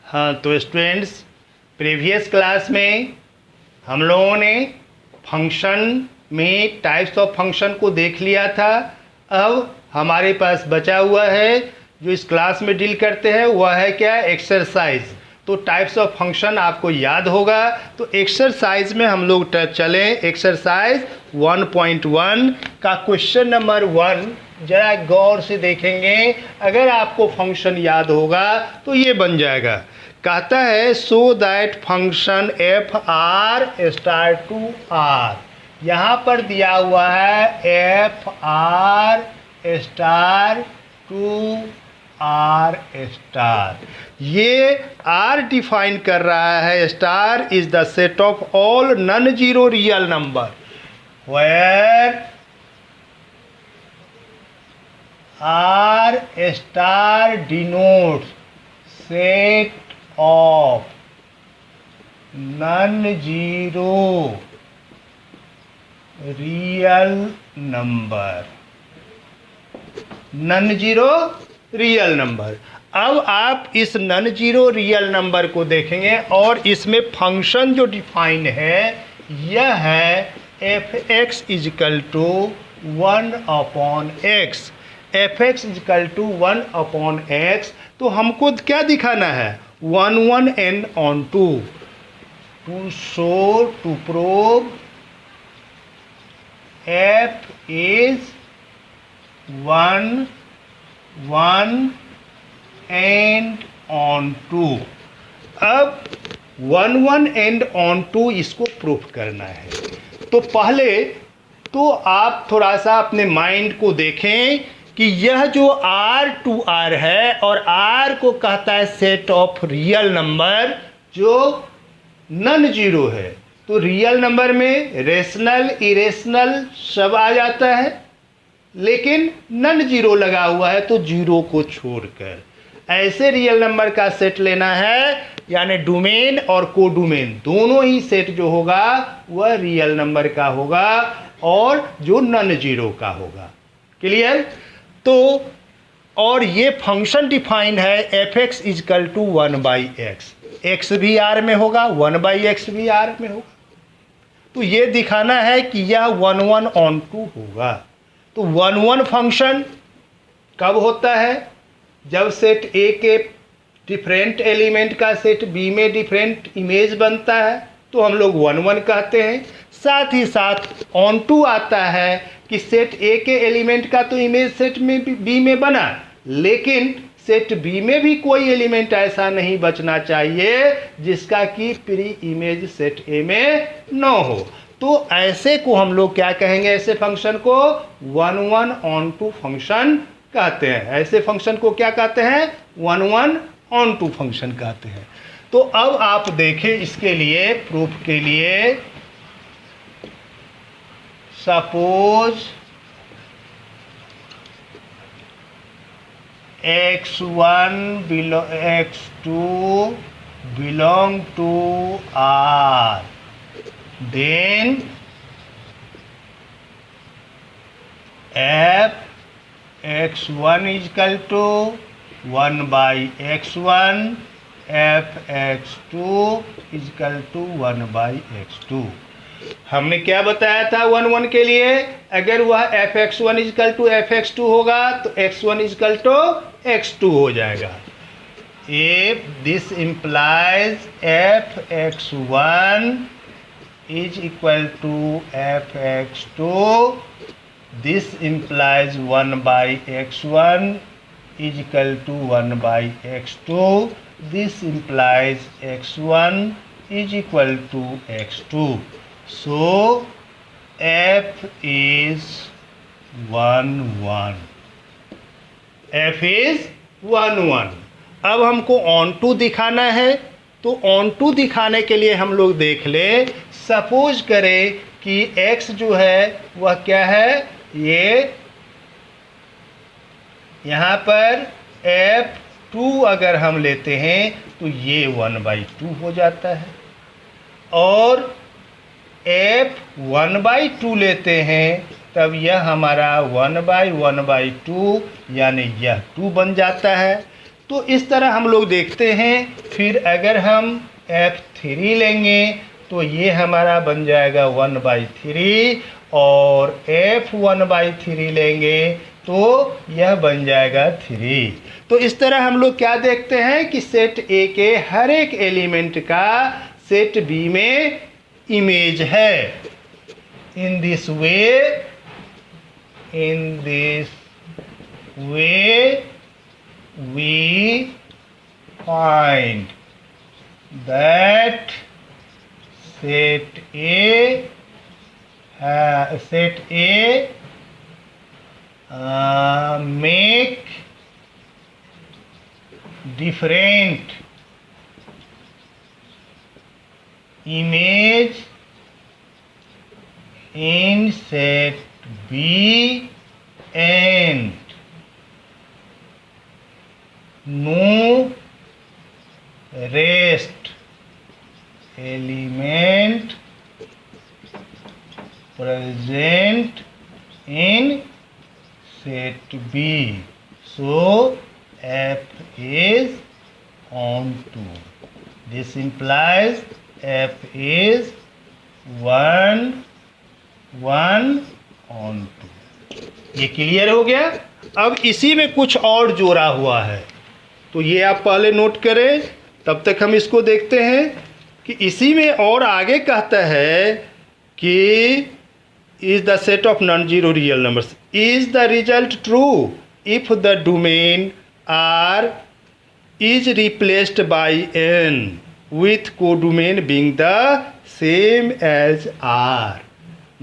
हाँ तो students, previous class में हम लोगों ने फंक्शन में टाइप्स ऑफ फंक्शन को देख लिया था। अब हमारे पास बचा हुआ है जो इस क्लास में डील करते हैं वह है क्या, एक्सरसाइज। तो टाइप्स ऑफ फंक्शन आपको याद होगा। तो एक्सरसाइज में हम लोग चलें। एक्सरसाइज 1.1 का क्वेश्चन नंबर 1 जरा गौर से देखेंगे। अगर आपको फंक्शन याद होगा तो ये बन जाएगा। कहता है so that function f R star to R. यहाँ पर दिया हुआ है f R star to R star. ये आर डिफाइन कर रहा है star is the set of all non zero real number where R star denotes set of non-zero real number। Non zero real number. अब आप इस non zero real number को देखेंगे और इसमें फंक्शन जो डिफाइन है यह है F x equal to 1/x। F x equal to 1/x। तो हमको क्या दिखाना है, 1 and on 2 to show to prove f is 1 and on 2। अब 1 and on 2 इसको प्रूफ करना है। तो पहले तो आप थोड़ा सा अपने माइंड को देखें कि यह जो R2R है और R को कहता है सेट ऑफ रियल नंबर जो नॉन जीरो है। तो रियल नंबर में रेशनल इरेशनल सब आ जाता है, लेकिन नॉन जीरो लगा हुआ है तो जीरो को छोड़कर ऐसे रियल नंबर का सेट लेना है। यानी डोमेन और कोडोमेन दोनों ही सेट जो होगा वह रियल नंबर का होगा और जो नॉन जीरो का होगा। क्लियर। तो और ये फंक्शन डिफाइन है F x is equal to 1/x। X भी आर में होगा, 1/x भी आर में होगा। तो ये दिखाना है कि यह 1 on 2 होगा। तो 1 फंक्शन कब होता है, जब सेट ए के डिफरेंट एलिमेंट का सेट बी में डिफरेंट इमेज बनता है तो हम लोग 1 कहते हैं। साथ ही साथ ऑन टू आता है कि सेट ए के एलिमेंट का तो इमेज सेट में बी में बना, लेकिन सेट बी में भी कोई एलिमेंट ऐसा नहीं बचना चाहिए जिसका कि प्री इमेज सेट ए में न हो। तो ऐसे को हम लोग क्या कहेंगे, ऐसे फंक्शन को 1 on 2 फंक्शन कहते हैं। ऐसे फंक्शन को क्या कहते हैं, 1 on 2 फंक्शन कहते हैं। तो अब आप देखें इसके लिए प्रूफ के लिए, suppose x1 x2 belong to R, then f x1 is equal to 1/x1, f x2 is equal to 1/x2। हमने क्या बताया था 1 के लिए, अगर वह F X one is equal to F X two होगा तो x1 इजकल टू x2 हो जाएगा। If this implies F X one is equal to F X two, this implies 1/x1 is equal to 1/x2, this implies x1 is equal to x2। So f is 1 f is 1 अब हमको on to दिखाना है। तो on to दिखाने के लिए हम लोग देख ले, सपोज करें कि x जो है वह क्या है, ये यहाँ पर f2 अगर हम लेते हैं तो ये 1/2 हो जाता है, और f 1/2 लेते हैं तब यह हमारा 1/2 यानी यह 2 बन जाता है। तो इस तरह हम लोग देखते हैं। फिर अगर हम F3 लेंगे तो ये हमारा बन जाएगा 1/3 और F1/3 लेंगे तो यह बन जाएगा 3। तो इस तरह हम लोग क्या देखते हैं कि सेट ए के हर एक एलिमेंट का सेट बी में इमेज है। In this way we find that set A make different image in set B and no rest element present in set B. So F is on 2. This implies F is 1 on 2. ये clear हो गया। अब इसी में कुछ और जोड़ा हुआ है, तो ये आप पहले नोट करें, तब तक हम इसको देखते हैं कि इसी में और आगे कहता है कि is the set of non zero real numbers is the result true if the domain R is replaced by N with codomain being the same as R.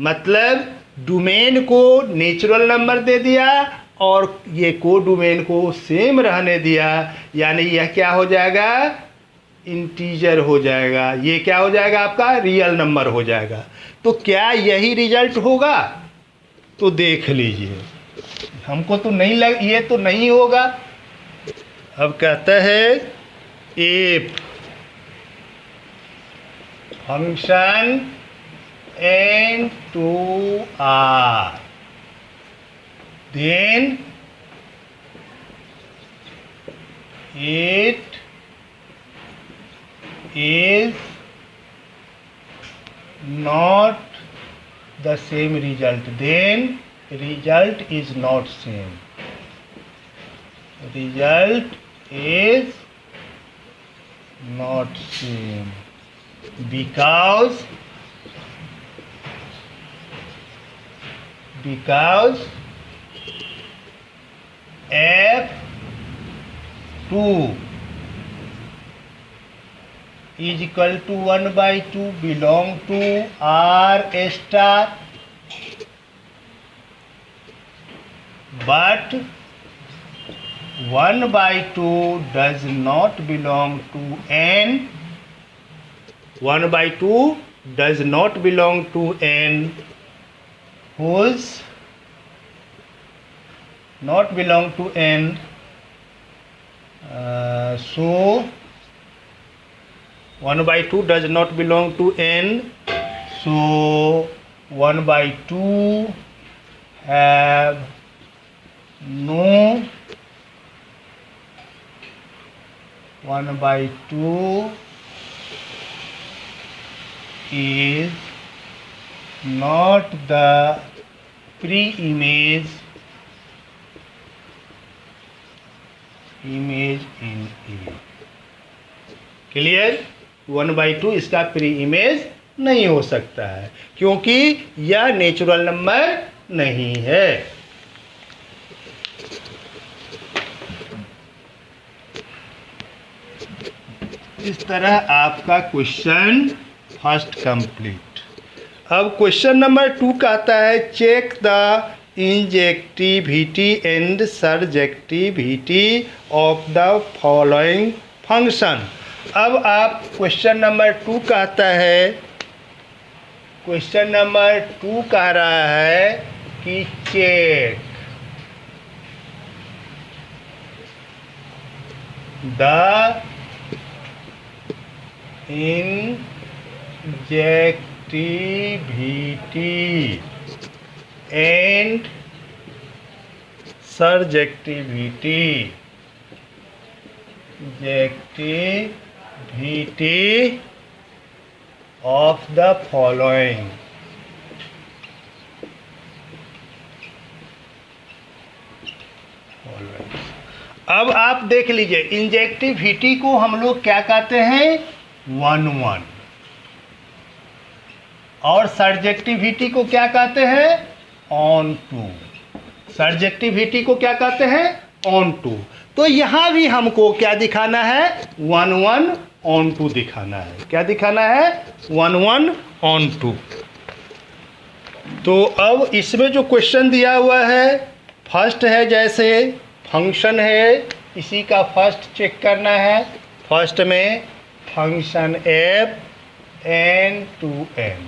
मतलब डोमेन को नेचुरल नंबर दे दिया और ये को domain को same रहने दिया, यानी यह क्या हो जाएगा, इंटीजर हो जाएगा। ये क्या हो जाएगा, आपका रियल नंबर हो जाएगा। तो क्या यही रिजल्ट होगा, तो देख लीजिए। हमको तो नहीं ये तो नहीं होगा। अब कहता है if function n to r then it is not the same result, then result is not same, result is not same because F2 is equal to 1/2 belong to R star, but 1/2 does not belong to N. 1/2 does not belong to N, whose not belong to N. So 1/2 does not belong to N. So 1/2 have no 1/2 is not the pre-image in A. Clear. 1/2 इसका pre image नहीं हो सकता है क्योंकि यह natural number नहीं है। इस तरह आपका क्वेश्चन फर्स्ट कंप्लीट। अब क्वेश्चन नंबर 2 कहता है check the injectivity and surjectivity of the following function. अब आप क्वेश्चन नंबर 2 कहता है, क्वेश्चन नंबर 2 कह रहा है कि check the injectivity and surjectivity subjectivity of the following. अब आप देख लीजिए, इंजेक्टिविटी को हम लोग क्या कहते हैं, 1 और सब्जेक्टिविटी को क्या कहते हैं, ऑन टू। सब्जेक्टिविटी को क्या कहते हैं, ऑन टू। तो यहाँ भी हमको क्या दिखाना है, 1 ऑन टू दिखाना है। क्या दिखाना है, 1 ऑन टू। तो अब इसमें जो क्वेश्चन दिया हुआ है, फर्स्ट है जैसे फंक्शन है, इसी का फर्स्ट चेक करना है। फर्स्ट में function f n to n,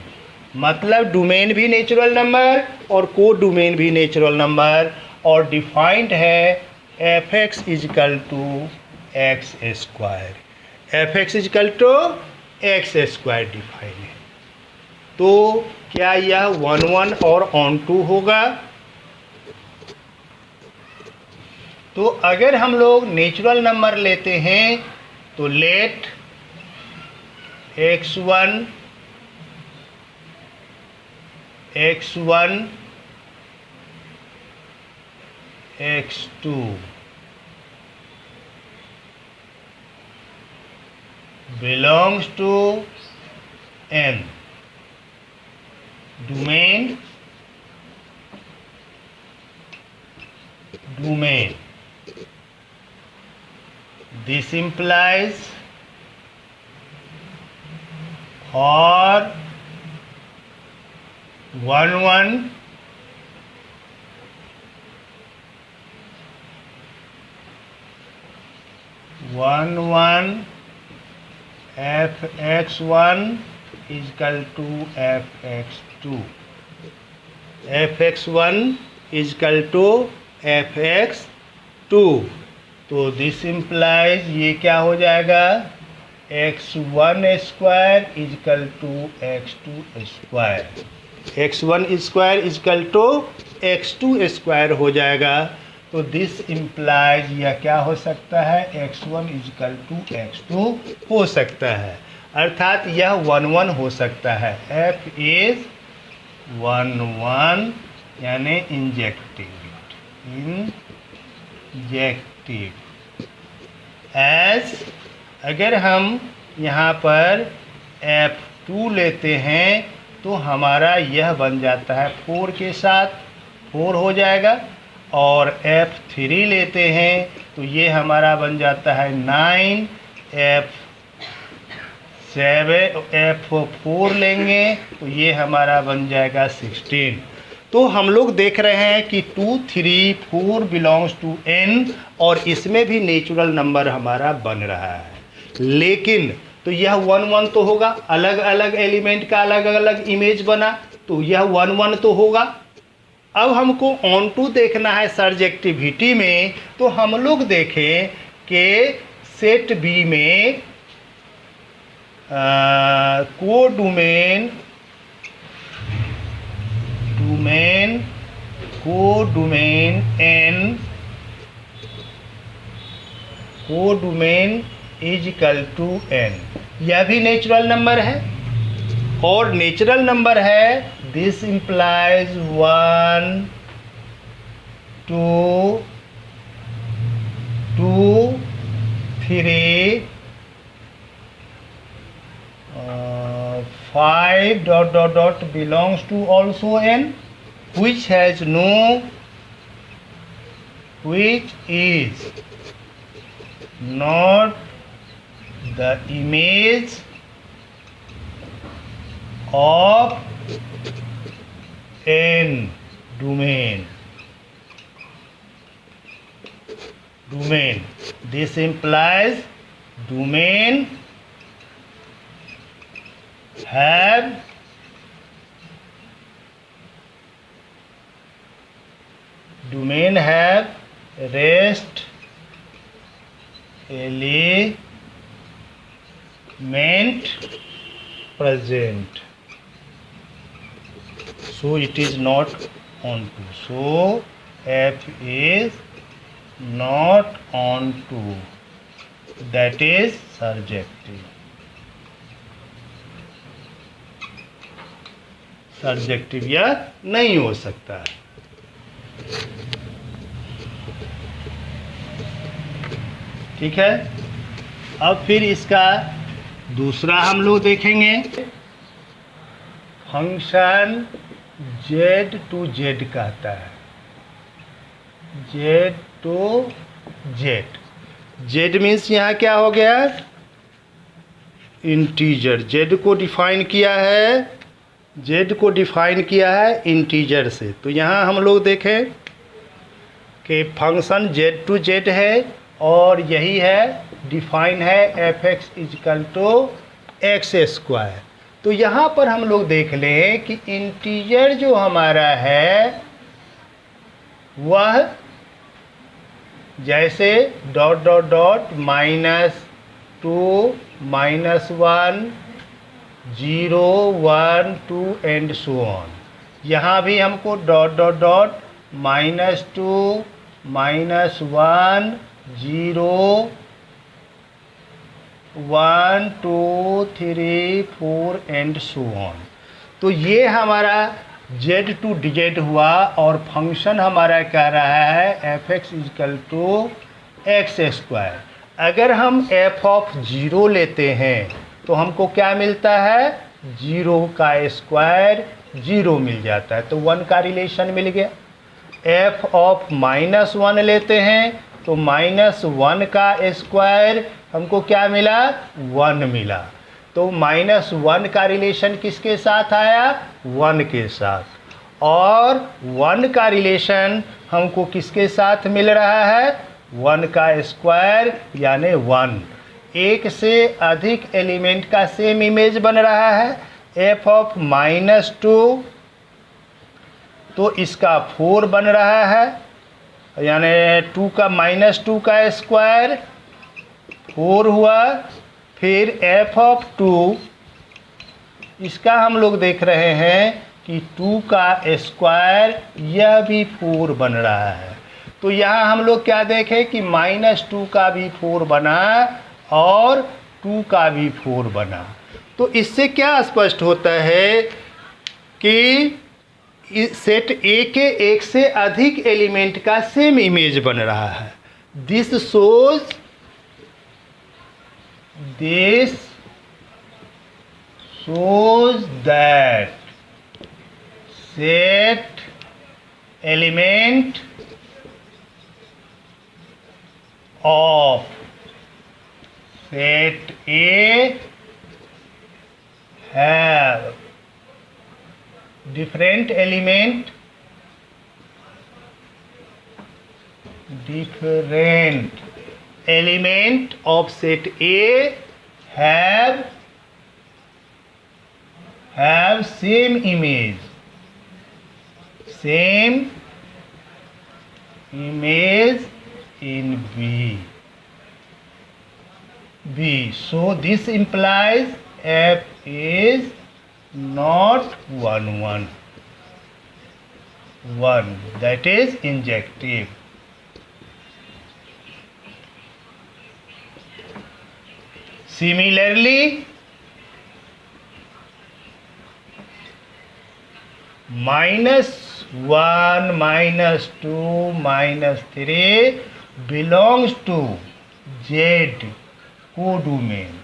मतलब डोमेन भी नेचुरल नंबर और को डोमेन भी नेचुरल नंबर, और डिफाइंड है f(x) is equal to X square. f(x) is equal to X square define है। तो क्या यह 1 और ऑन टू होगा? तो अगर हम लोग नेचुरल नंबर लेते हैं तो late x1 x2 belongs to n, domain this implies for 1 f(x1) is equal to f(x2), f(x1) is equal to f(x2). तो दिस इम्प्लाइज ये क्या हो जाएगा, x1 square is equal to x2 square, x1 square is equal to x2 square हो जाएगा। तो this implies यह क्या हो सकता है, x1 इजकल टू x2 हो सकता है, अर्थात यह 1 हो सकता है। f इज 1 यानी इंजेक्टिव एज। अगर हम यहाँ पर f2 लेते हैं तो हमारा यह बन जाता है 4 के साथ 4 हो जाएगा, और f3 लेते हैं तो ये हमारा बन जाता है 9, f4 लेंगे तो ये हमारा बन जाएगा 16। तो हम लोग देख रहे हैं कि 2, 3, 4 बिलोंग्स टू n, और इसमें भी नेचुरल नंबर हमारा बन रहा है। लेकिन तो यह 1 तो होगा, अलग अलग एलिमेंट का अलग अलग इमेज बना, तो यह 1 तो होगा। अब हमको ऑन टू देखना है सब्जेक्टिविटी में। तो हम लोग देखें कि सेट बी में को डोमेन इजकल टू n, यह भी नेचुरल नंबर है, और नेचुरल नंबर है। This implies 1, 2, 3, 5 ... belongs to also n, which is not the image of n domain. This implies domain have rest element present, so it is not on to. So f is not on to. That is surjective. Surjective यह नहीं हो सकता है। ठीक है, अब फिर इसका दूसरा हम लोग देखेंगे, फंक्शन जेड टू जेड कहता है, Z to Z. Z means यहाँ क्या हो गया, इंटीजर। जेड को डिफाइन किया है, जेड को डिफाइन किया है इंटीजर से। तो यहाँ हम लोग देखें कि फंक्शन जेड टू जेड है और यही है, डिफाइन है F x is equal to X square. तो यहाँ पर हम लोग देख लें कि इंटीजर जो हमारा है वह जैसे dot dot dot -2 -1 0 1 2 and so on. यहाँ भी हमको dot dot dot -2 -1 0 1 2 3 4 and so on. तो ये हमारा जेड टू जेड हुआ और फंक्शन हमारा कह रहा है F x is equal to X square. अगर हम एफ ऑफ 0 लेते हैं तो हमको क्या मिलता है, 0 का स्क्वायर 0 मिल जाता है, तो 1 का रिलेशन मिल गया। एफ ऑफ -1 लेते हैं तो -1 का स्क्वायर हमको क्या मिला, 1 मिला। तो -1 का रिलेशन किसके साथ आया, 1 के साथ। और 1 का रिलेशन हमको किसके साथ मिल रहा है, 1 का स्क्वायर यानी 1। एक से अधिक एलिमेंट का सेम इमेज बन रहा है। एफ ऑफ -2 तो इसका 4 बन रहा है, यानी 2 का -2 का स्क्वायर 4 हुआ। फिर एफ ऑफ 2 इसका हम लोग देख रहे हैं कि 2 का स्क्वायर यह भी 4 बन रहा है। तो यहाँ हम लोग क्या देखें कि -2 का भी 4 बना और 2 का भी 4 बना। तो इससे क्या स्पष्ट होता है कि सेट ए के एक से अधिक एलिमेंट का सेम इमेज बन रहा है। This shows that set element of set A have different element of set A have same image in B. So this implies F is not 1 1 1, that is injective. Similarly, -1 -2 -3 belongs to Z codomain,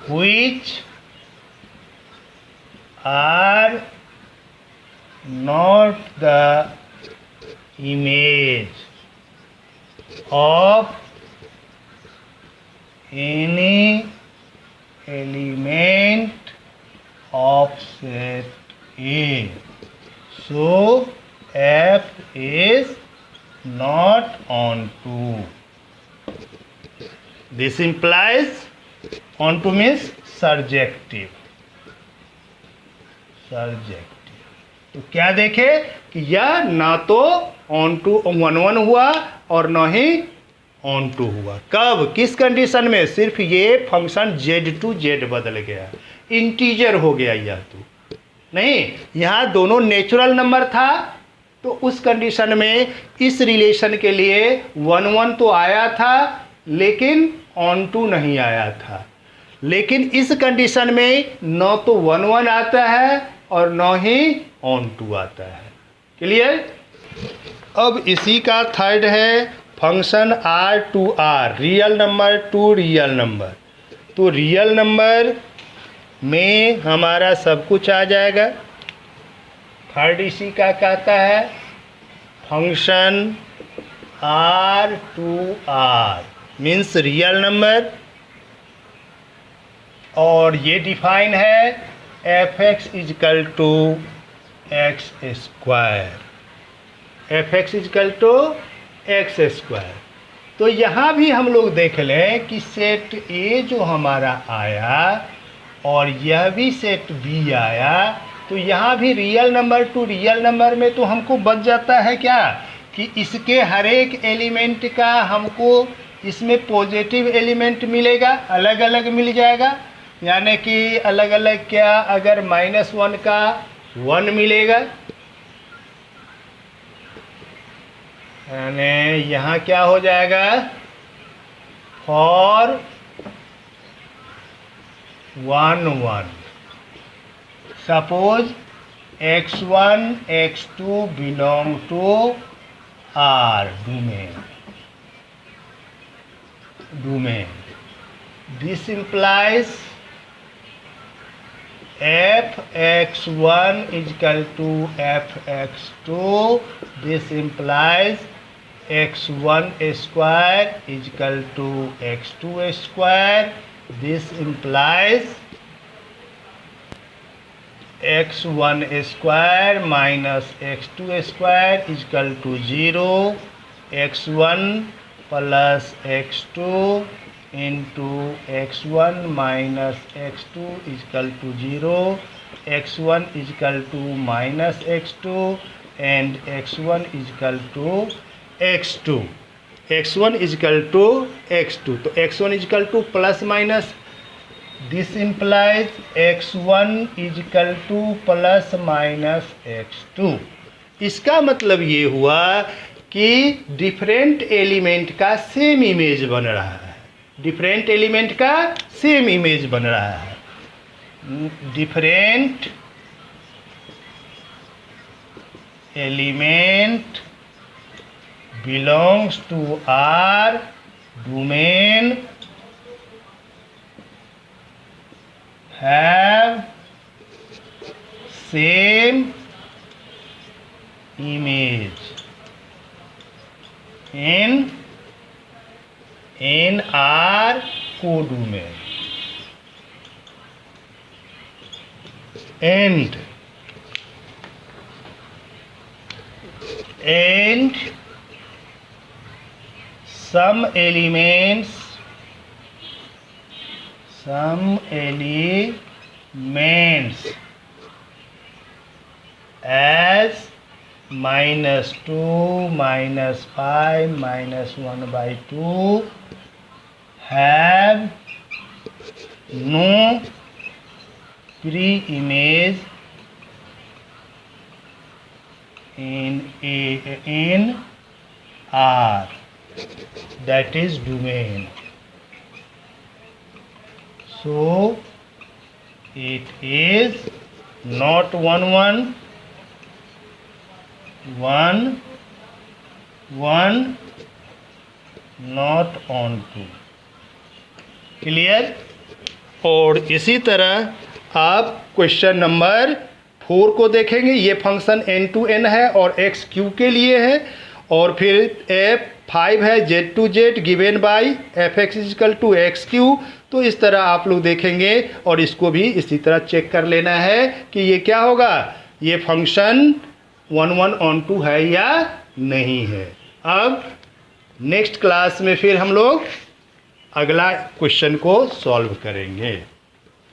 which are not the image of any element of set A. So F is not onto. This implies onto means surjective. तो क्या देखे कि यह ना तो onto 1 1 हुआ और न ही onto हुआ। कब, किस कंडीशन में, सिर्फ ये फंक्शन z टू z बदल गया, इंटीजर हो गया। यह तो नहीं, यहाँ दोनों नेचुरल नंबर था तो उस कंडीशन में इस रिलेशन के लिए 1 1 तो आया था लेकिन ऑन टू नहीं आया था। लेकिन इस कंडीशन में न तो 1 1 आता है और न ही ऑन टू आता है। क्लियर। अब इसी का थर्ड है function R to R, real number to real number. तो रियल नंबर में हमारा सब कुछ आ जाएगा। थर्ड इसी का कहता है function R to R means real number, और ये डिफाइन है F x is equal to X square, F x is equal to X square. तो यहाँ भी हम लोग देख लें कि सेट ए जो हमारा आया और यह भी सेट बी आया, तो यहाँ भी real number to real number में तो हमको बच जाता है क्या कि इसके हर एक एलिमेंट का हमको इसमें पॉजिटिव एलिमेंट मिलेगा, अलग अलग मिल जाएगा। यानी कि अलग अलग क्या, अगर -1 का 1 मिलेगा, यानी यहाँ क्या हो जाएगा for 1 1 suppose x1 x2 belong to R domain. This implies fx1 is equal to fx2. This implies x1 square is equal to x2 square. This implies x1 square minus x2 square is equal to 0. x1 plus x2 into x1 minus x2 is equal to 0. x1 is equal to minus x2 and x1 is equal to x2. x1 is equal to x2. तो x1 is equal to plus minus, this implies x1 is equal to plus minus x2. इसका मतलब ये हुआ कि different element का same image बन रहा है, डिफरेंट एलिमेंट का सेम इमेज बन रहा है। Different element belongs to R domain have same image in our codomain, and some elements as -2, -5, -1/2 have no pre-image in R, that is domain. So it is not 1 1 1 1, not on 2. Clear. और इसी तरह आप question number 4 को देखेंगे। ये function n2n है और x q के लिए है, और फिर f5 है z given by fx is equal to X cube. तो इस तरह आप लोग देखेंगे और इसको भी इसी तरह चेक कर लेना है कि ये क्या होगा, ये फंक्शन 1 1 on 2 है या नहीं है। अब नेक्स्ट क्लास में फिर हम लोग अगला क्वेश्चन को सॉल्व करेंगे।